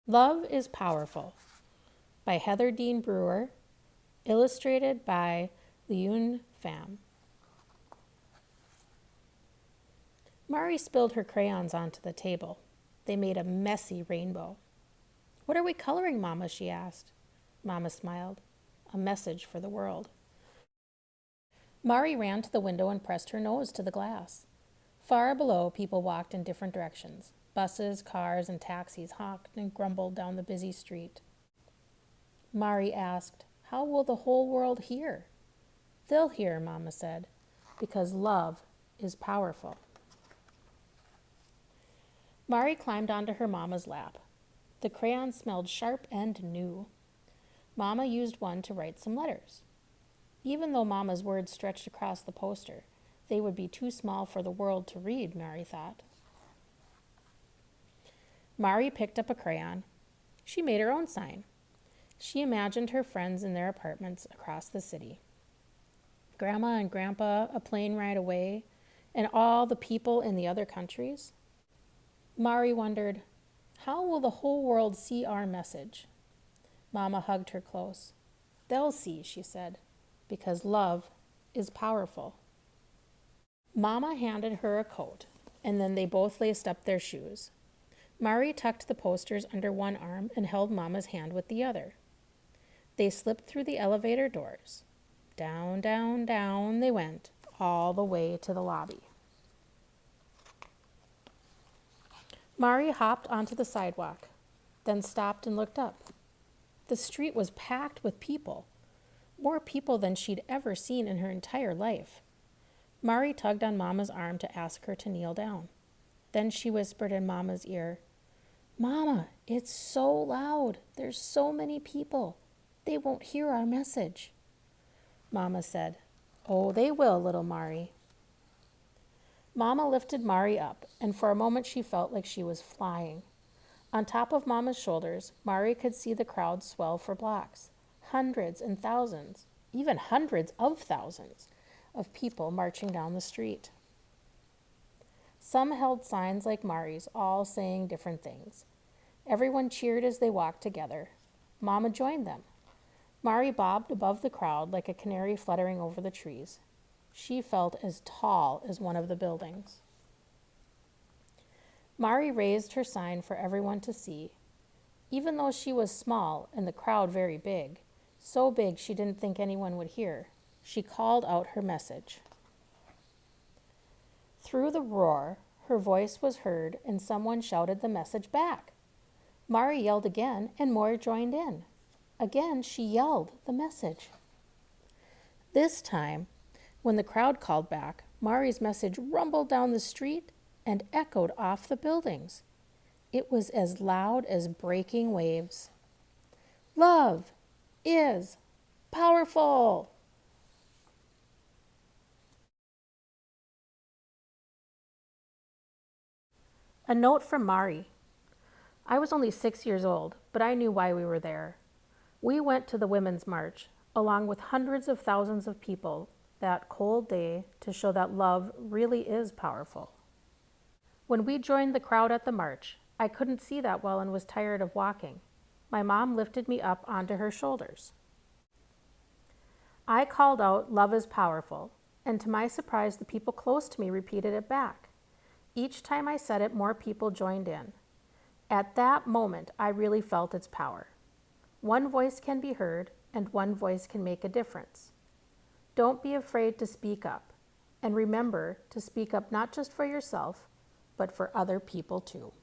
Love is Powerful by Heather Dean Brewer, illustrated by Leun Pham. Mari spilled her crayons onto the table. They made a messy rainbow. "What are we coloring, Mama?" she asked. Mama smiled. "A message for the world." Mari ran to the window and pressed her nose to the glass. Far below, people walked in different directions. Buses, cars, and taxis honked and grumbled down the busy street. Mari asked, "How will the whole world hear?" "They'll hear," Mama said, "because love is powerful." Mari climbed onto her Mama's lap. The crayon smelled sharp and new. Mama used one to write some letters. Even though Mama's words stretched across the poster, they would be too small for the world to read, Mari thought. Mari picked up a crayon. She made her own sign. She imagined her friends in their apartments across the city. Grandma and Grandpa a plane ride away, and all the people in the other countries. Mari wondered, how will the whole world see our message? Mama hugged her close. "They'll see," she said, "because love is powerful." Mama handed her a coat, and then they both laced up their shoes. Mari tucked the posters under one arm and held Mama's hand with the other. They slipped through the elevator doors. Down, down, down they went, all the way to the lobby. Mari hopped onto the sidewalk, then stopped and looked up. The street was packed with people, more people than she'd ever seen in her entire life. Mari tugged on Mama's arm to ask her to kneel down. Then she whispered in Mama's ear, "Mama, it's so loud. There's so many people. They won't hear our message." Mama said, "Oh, they will, little Mari." Mama lifted Mari up, and for a moment she felt like she was flying. On top of Mama's shoulders, Mari could see the crowd swell for blocks. Hundreds and thousands, even hundreds of thousands, of people marching down the street. Some held signs like Mari's, all saying different things. Everyone cheered as they walked together. Mama joined them. Mari bobbed above the crowd like a canary fluttering over the trees. She felt as tall as one of the buildings. Mari raised her sign for everyone to see. Even though she was small and the crowd very big, so big she didn't think anyone would hear, she called out her message. Through the roar, her voice was heard and someone shouted the message back. Mari yelled again and more joined in. Again, she yelled the message. This time, when the crowd called back, Mari's message rumbled down the street and echoed off the buildings. It was as loud as breaking waves. Love is powerful. A note from Mari. I was only 6 years old, but I knew why we were there. We went to the Women's March, along with hundreds of thousands of people, that cold day to show that love really is powerful. When we joined the crowd at the march, I couldn't see that well and was tired of walking. My mom lifted me up onto her shoulders. I called out, "Love is powerful," and to my surprise, the people close to me repeated it back. Each time I said it, more people joined in. At that moment, I really felt its power. One voice can be heard, and one voice can make a difference. Don't be afraid to speak up, and remember to speak up not just for yourself, but for other people too.